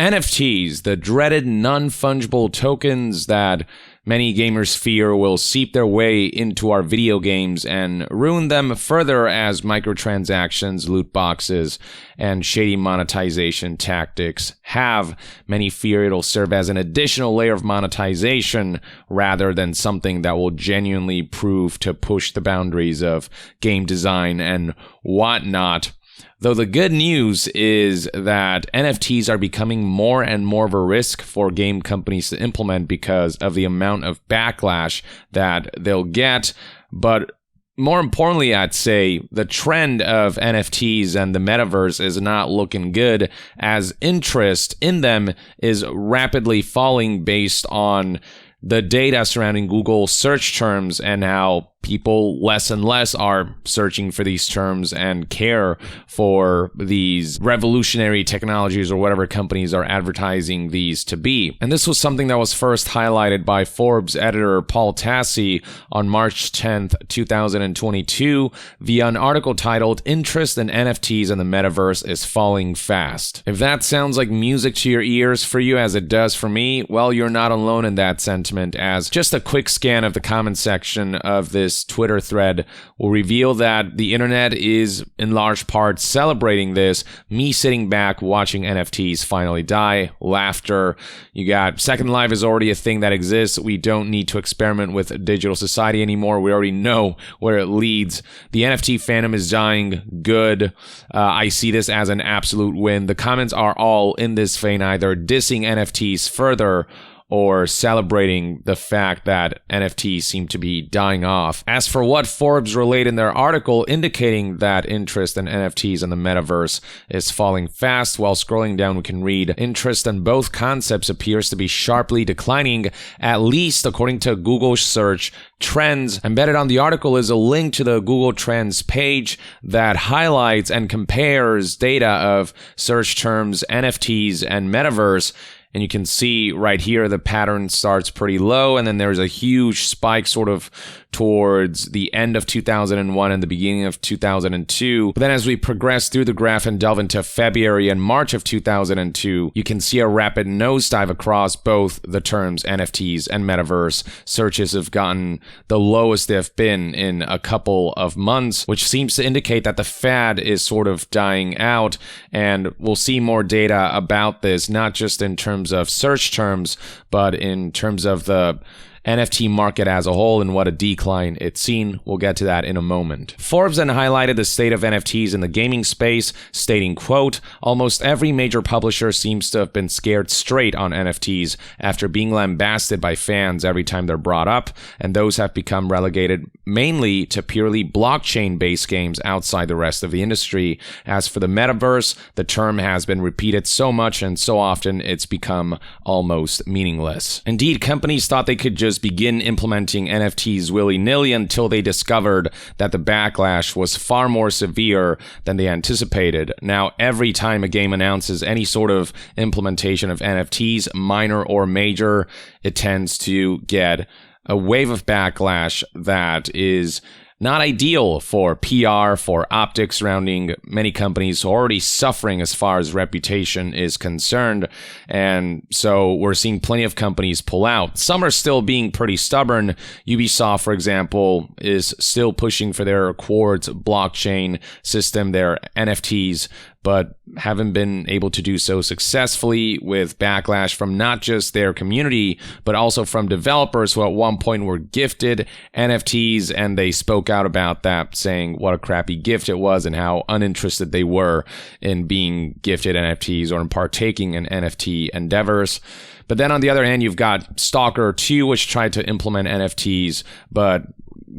NFTs, the dreaded non-fungible tokens that many gamers fear will seep their way into our video games and ruin them further as microtransactions, loot boxes, and shady monetization tactics have. Many fear it'll serve as an additional layer of monetization rather than something that will genuinely prove to push the boundaries of game design and whatnot. Though the good news is that NFTs are becoming more and more of a risk for game companies to implement because of the amount of backlash that they'll get. But more importantly, I'd say the trend of NFTs and the metaverse is not looking good, as interest in them is rapidly falling based on the data surrounding Google search terms and how people less and less are searching for these terms and care for these revolutionary technologies or whatever companies are advertising these to be. And this was something that was first highlighted by Forbes editor Paul Tassi on March 10th, 2022 via an article titled "Interest in NFTs and the Metaverse is Falling Fast." If that sounds like music to your ears for you as it does for me, well, you're not alone in that sentiment, as just a quick scan of the comment section of this Twitter thread will reveal that the internet is in large part celebrating this. Me sitting back watching NFTs finally die. Laughter. You got Second Life is already a thing that exists. We don't need to experiment with digital society anymore. We already know where it leads. The NFT fandom is dying. Good. I see this as an absolute win. The comments are all in this vein, either dissing NFTs further or celebrating the fact that NFTs seem to be dying off. As for what Forbes relate in their article indicating that interest in NFTs and the metaverse is falling fast, while scrolling down we can read, interest in both concepts appears to be sharply declining, at least according to Google search trends. Embedded on the article is a link to the Google Trends page that highlights and compares data of search terms, NFTs, and metaverse. And you can see right here the pattern starts pretty low, and then there's a huge spike sort of towards the end of 2001 and the beginning of 2002. But then as we progress through the graph and delve into February and March of 2002, you can see a rapid nosedive across both the terms NFTs and metaverse. Searches have gotten the lowest they've been in a couple of months, which seems to indicate that the fad is sort of dying out. And we'll see more data about this, not just in terms of search terms, but in terms of the NFT market as a whole and what a decline it's seen. We'll get to that in a moment. Forbes then highlighted the state of NFTs in the gaming space, stating, quote, "Almost every major publisher seems to have been scared straight on NFTs after being lambasted by fans every time they're brought up, and those have become relegated mainly to purely blockchain-based games outside the rest of the industry. As for the metaverse, the term has been repeated so much and so often it's become almost meaningless." Indeed, companies thought they could just begin implementing NFTs willy-nilly until they discovered that the backlash was far more severe than they anticipated. Now, every time a game announces any sort of implementation of NFTs, minor or major, it tends to get a wave of backlash that is not ideal for PR, for optics surrounding many companies who are already suffering as far as reputation is concerned. And so we're seeing plenty of companies pull out. Some are still being pretty stubborn. Ubisoft, for example, is still pushing for their Quartz blockchain system, their NFTs, but haven't been able to do so successfully, with backlash from not just their community, but also from developers who at one point were gifted NFTs, and they spoke out about that, saying what a crappy gift it was and how uninterested they were in being gifted NFTs or in partaking in NFT endeavors. But then on the other hand, you've got Stalker 2, which tried to implement NFTs, but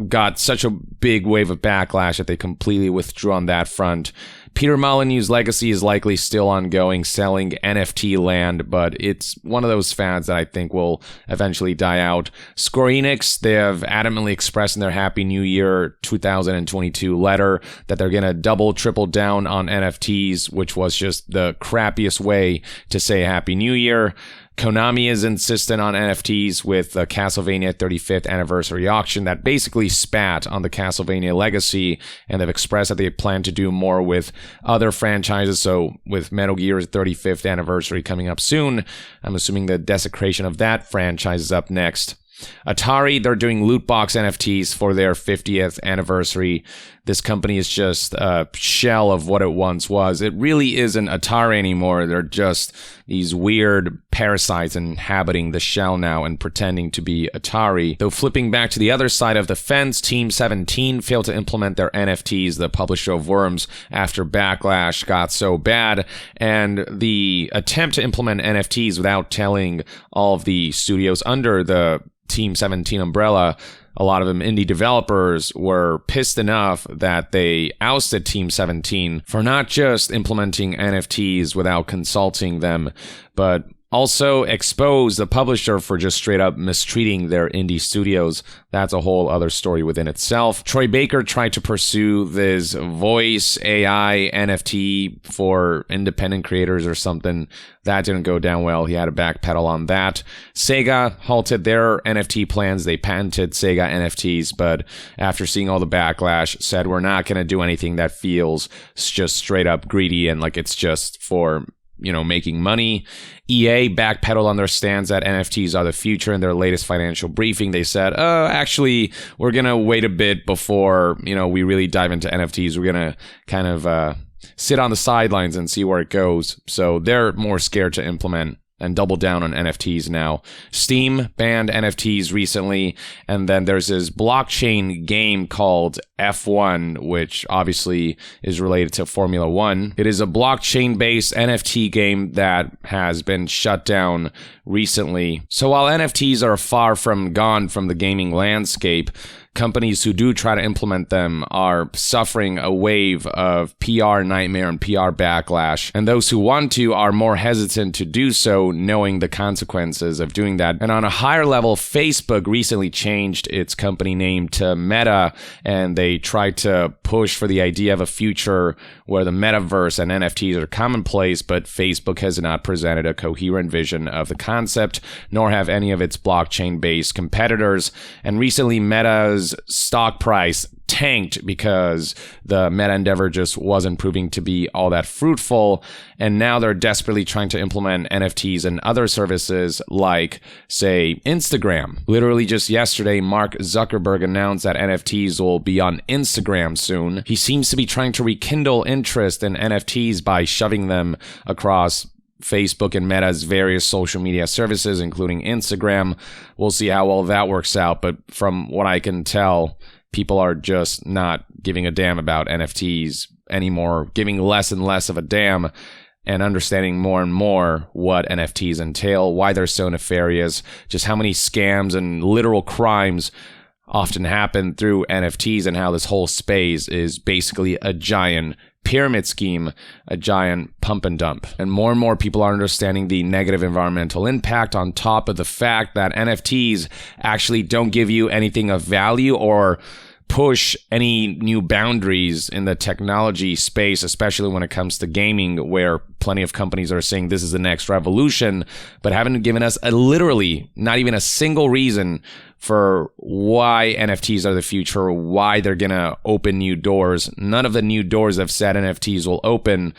got such a big wave of backlash that they completely withdrew on that front. Peter Molyneux's legacy is likely still ongoing, selling NFT land, but it's one of those fads that I think will eventually die out. Square Enix, they have adamantly expressed in their Happy New Year 2022 letter that they're going to double, triple down on NFTs, which was just the crappiest way to say Happy New Year. Konami is insistent on NFTs with the Castlevania 35th anniversary auction that basically spat on the Castlevania legacy, and they've expressed that they plan to do more with other franchises. So with Metal Gear's 35th anniversary coming up soon, I'm assuming the desecration of that franchise is up next. Atari, they're doing loot box NFTs for their 50th anniversary. This company is just a shell of what it once was. It really isn't Atari anymore. They're just these weird parasites inhabiting the shell now and pretending to be Atari. Though flipping back to the other side of the fence, Team 17 failed to implement their NFTs, the publisher of Worms, after backlash got so bad. And the attempt to implement NFTs without telling all of the studios under the Team 17 umbrella, a lot of them indie developers, were pissed enough that they ousted Team 17 for not just implementing NFTs without consulting them, but also exposed the publisher for just straight up mistreating their indie studios. That's a whole other story within itself. Troy Baker tried to pursue this voice AI NFT for independent creators or something. That didn't go down well. He had to backpedal on that. Sega halted their NFT plans. They patented Sega NFTs, but after seeing all the backlash, said we're not going to do anything that feels just straight up greedy and like it's just for making money. EA backpedaled on their stance that NFTs are the future. In their latest financial briefing, they said, actually, we're going to wait a bit before, we really dive into NFTs. We're going to kind of sit on the sidelines and see where it goes. So they're more scared to implement and double down on NFTs now. Steam banned NFTs recently, and then there's this blockchain game called F1, which obviously is related to Formula One. It is a blockchain-based NFT game that has been shut down recently. So while NFTs are far from gone from the gaming landscape, companies who do try to implement them are suffering a wave of PR nightmare and PR backlash. And those who want to are more hesitant to do so, knowing the consequences of doing that. And on a higher level, Facebook recently changed its company name to Meta, and they tried to push for the idea of a future where the metaverse and NFTs are commonplace, but Facebook has not presented a coherent vision of the concept, nor have any of its blockchain-based competitors. And recently, Meta's stock price tanked because the Meta endeavor just wasn't proving to be all that fruitful, and now they're desperately trying to implement NFTs and other services like, say, Instagram. Literally just yesterday, Mark Zuckerberg announced that NFTs will be on Instagram soon. He seems to be trying to rekindle interest in NFTs by shoving them across Facebook and Meta's various social media services, including Instagram. We'll see how well that works out, but from what I can tell, people are just not giving a damn about NFTs anymore, giving less and less of a damn, and understanding more and more what NFTs entail, why they're so nefarious, just how many scams and literal crimes often happen through NFTs, and how this whole space is basically a giant pyramid scheme, a giant pump and dump. And more people are understanding the negative environmental impact, on top of the fact that NFTs actually don't give you anything of value or push any new boundaries in the technology space, especially when it comes to gaming, where plenty of companies are saying this is the next revolution, but haven't given us literally not even a single reason for why NFTs are the future, why they're going to open new doors. None of the new doors I've said NFTs will open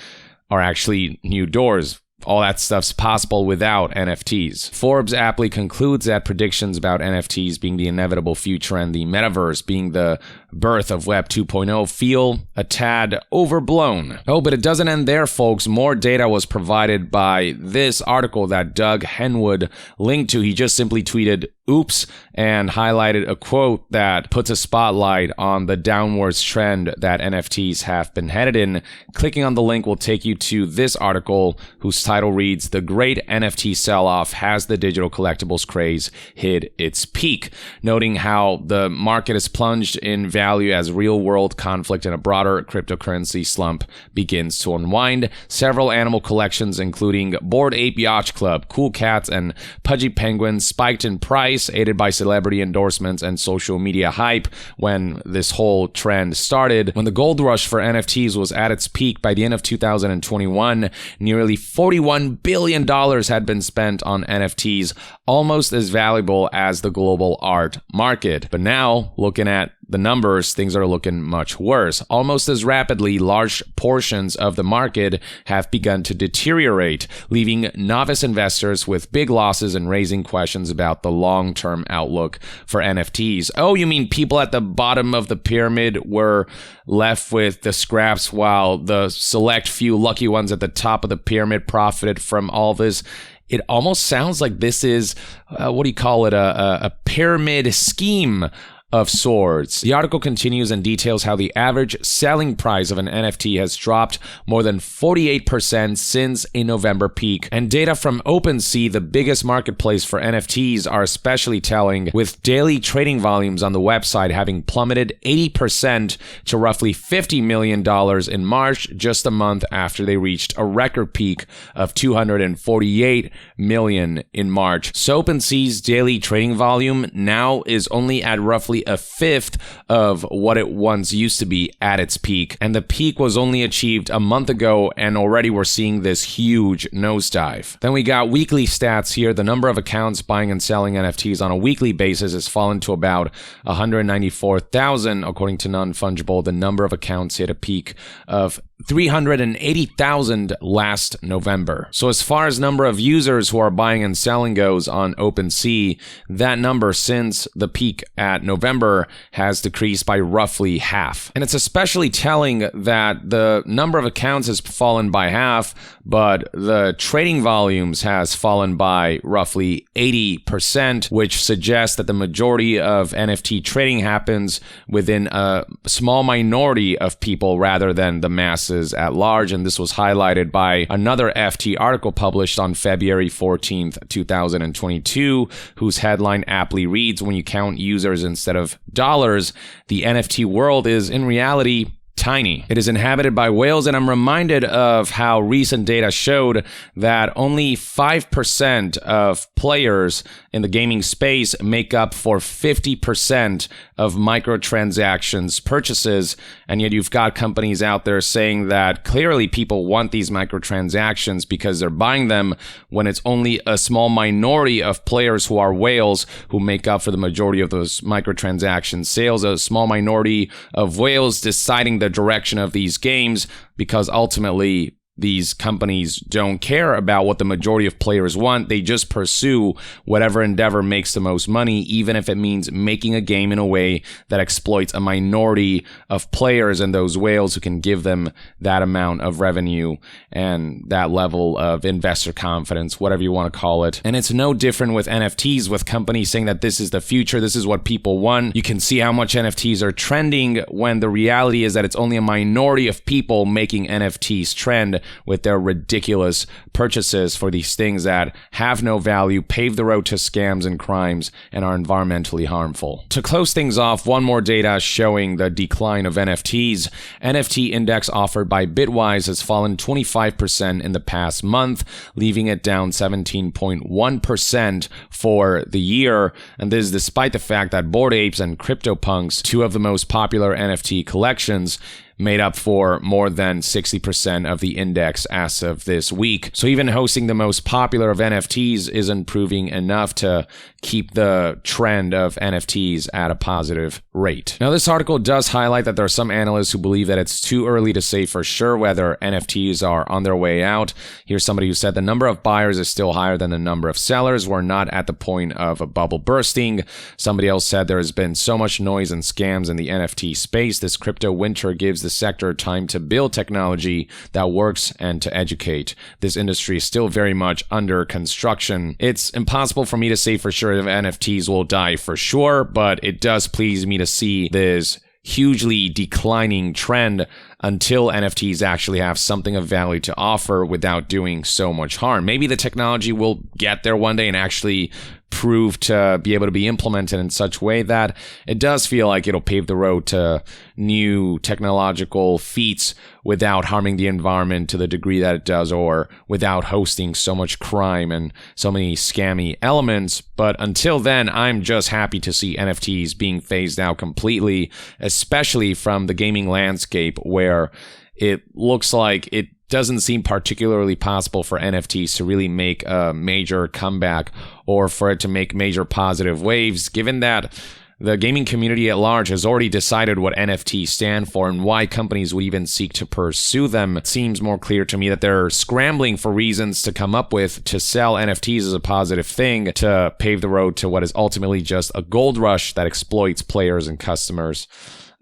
are actually new doors. All that stuff's possible without NFTs. Forbes aptly concludes that predictions about NFTs being the inevitable future and the metaverse being the birth of Web 2.0 feel a tad overblown. Oh, but it doesn't end there, folks. More data was provided by this article that Doug Henwood linked to. He just simply tweeted, "Oops," and highlighted a quote that puts a spotlight on the downwards trend that NFTs have been headed in. Clicking on the link will take you to this article, whose title reads, "The Great NFT Sell-Off Has the Digital Collectibles Craze Hit Its Peak," noting how the market has plunged in value value as real-world conflict and a broader cryptocurrency slump begins to unwind. Several animal collections, including Bored Ape Yacht Club, Cool Cats, and Pudgy Penguins, spiked in price, aided by celebrity endorsements and social media hype when this whole trend started. When the gold rush for NFTs was at its peak by the end of 2021, nearly $41 billion had been spent on NFTs, almost as valuable as the global art market. But now, looking at the numbers, things are looking much worse. Almost as rapidly, large portions of the market have begun to deteriorate, leaving novice investors with big losses and raising questions about the long-term outlook for NFTs. Oh, you mean people at the bottom of the pyramid were left with the scraps while the select few lucky ones at the top of the pyramid profited from all this? It almost sounds like this is, a pyramid scheme of sorts. The article continues and details how the average selling price of an NFT has dropped more than 48% since a November peak. And data from OpenSea, the biggest marketplace for NFTs, are especially telling, with daily trading volumes on the website having plummeted 80% to roughly $50 million in March, just a month after they reached a record peak of $248 million in March. So OpenSea's daily trading volume now is only at roughly a fifth of what it once used to be at its peak. And the peak was only achieved a month ago, and already we're seeing this huge nosedive. Then we got weekly stats here. The number of accounts buying and selling NFTs on a weekly basis has fallen to about 194,000. According to Non-Fungible, the number of accounts hit a peak of 380,000 last November. So as far as number of users who are buying and selling goes on OpenSea, that number since the peak at November has decreased by roughly half. And it's especially telling that the number of accounts has fallen by half, but the trading volumes has fallen by roughly 80%, which suggests that the majority of NFT trading happens within a small minority of people rather than the masses at large. And this was highlighted by another FT article published on February 14th, 2022, whose headline aptly reads, "When you count users instead of dollars, the NFT world is in reality tiny. It is inhabited by whales." And I'm reminded of how recent data showed that only 5% of players in the gaming space make up for 50% of microtransactions purchases. And yet you've got companies out there saying that clearly people want these microtransactions because they're buying them, when it's only a small minority of players who are whales who make up for the majority of those microtransaction sales, a small minority of whales deciding the direction of these games, because ultimately these companies don't care about what the majority of players want. They just pursue whatever endeavor makes the most money, even if it means making a game in a way that exploits a minority of players and those whales who can give them that amount of revenue and that level of investor confidence, whatever you want to call it. And it's no different with NFTs, with companies saying that this is the future, this is what people want. You can see how much NFTs are trending when the reality is that it's only a minority of people making NFTs trend with their ridiculous purchases for these things that have no value, pave the road to scams and crimes, and are environmentally harmful. To close things off, one more data showing the decline of NFTs. NFT index offered by Bitwise has fallen 25% in the past month, leaving it down 17.1% for the year. And this is despite the fact that Bored Apes and CryptoPunks, two of the most popular NFT collections, made up for more than 60% of the index as of this week. So even hosting the most popular of NFTs isn't proving enough to keep the trend of NFTs at a positive rate. Now, this article does highlight that there are some analysts who believe that it's too early to say for sure whether NFTs are on their way out. Here's somebody who said the number of buyers is still higher than the number of sellers. We're not at the point of a bubble bursting. Somebody else said there has been so much noise and scams in the NFT space. This crypto winter gives the sector time to build technology that works and to educate. This industry is still very much under construction. It's impossible for me to say for sure if NFTs will die for sure, but it does please me to see this hugely declining trend until NFTs actually have something of value to offer without doing so much harm. Maybe the technology will get there one day and actually prove to be able to be implemented in such a way that it does feel like it'll pave the road to new technological feats without harming the environment to the degree that it does, or without hosting so much crime and so many scammy elements. But until then, I'm just happy to see NFTs being phased out completely, especially from the gaming landscape, where it looks like it doesn't seem particularly possible for NFTs to really make a major comeback or for it to make major positive waves, given that the gaming community at large has already decided what NFTs stand for and why companies would even seek to pursue them. It seems more clear to me that they're scrambling for reasons to come up with to sell NFTs as a positive thing, to pave the road to what is ultimately just a gold rush that exploits players and customers,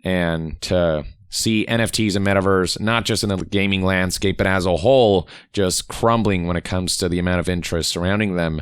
and to see NFTs and metaverse, not just in the gaming landscape, but as a whole, just crumbling when it comes to the amount of interest surrounding them.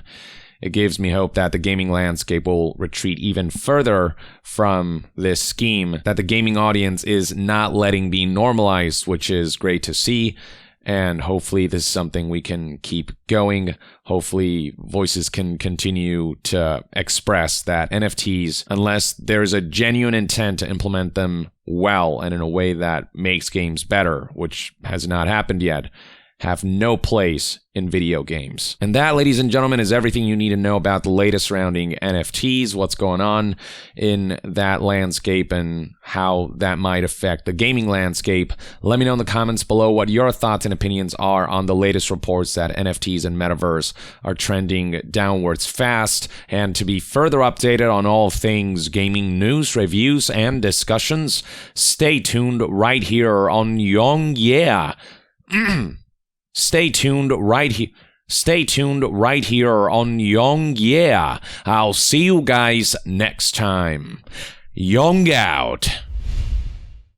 It gives me hope that the gaming landscape will retreat even further from this scheme that the gaming audience is not letting be normalized, which is great to see. And hopefully this is something we can keep going. Hopefully voices can continue to express that NFTs, unless there's a genuine intent to implement them well and in a way that makes games better, which has not happened yet, have no place in video games. And that, ladies and gentlemen, is everything you need to know about the latest surrounding NFTs, what's going on in that landscape, and how that might affect the gaming landscape. Let me know in the comments below what your thoughts and opinions are on the latest reports that NFTs and Metaverse are trending downwards fast. And to be further updated on all things gaming news, reviews, and discussions, stay tuned right here on Young Yeah. Stay tuned right here. Stay tuned right here on Young Yeah. I'll see you guys next time. Young out.